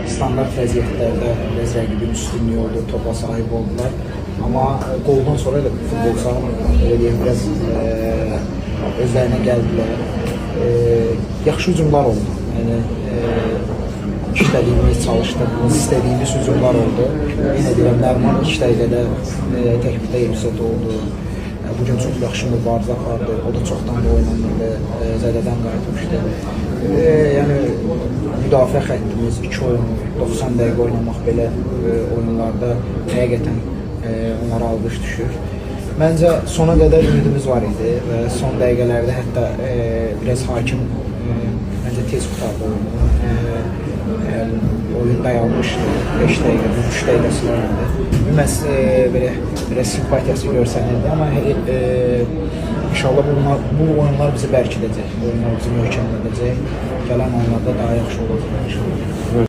standart vəziyyətlərdə biraz rəqibin üstünlüyü oldu, topa sahib oldular. Amma qoldan sonra da futbolçular biraz özlərinə gəldilər. Yaxşı hücumlar oldu. Yəni, işlədiyimiz, çalışdığımız, istədiyimiz hücumlar oldu. Yenə deyirəm, Nəriman 2 dəqiqədə təkbirdə 7 oldu. Bugün çox yaxşı mübarizə apardı. O da çoxdan da oynanırdı. Zədədən qayıtmışdı. Yəni, müdafiə xəttimiz 2 oyunu, 90 dəqiqə oynamaq belə oyunlarda həqiqətən onlara alqış düşür. Məncə sona qədər ümidimiz var idi və son dəqiqələrdə hətta biraz hakim məncə tez qutardı oyunu. Oyun dayanmışdı 5 dəqiqə, 3 dəqiqəsi vardı. Məhz belə biraz simpatiyası görsənirdi, amma inşallah bu oyunlar bizi bərkidəcək, oyunlar bizi möhkəmlədəcək. Gələn oyunlarda daha yaxşı olacaq inşallah.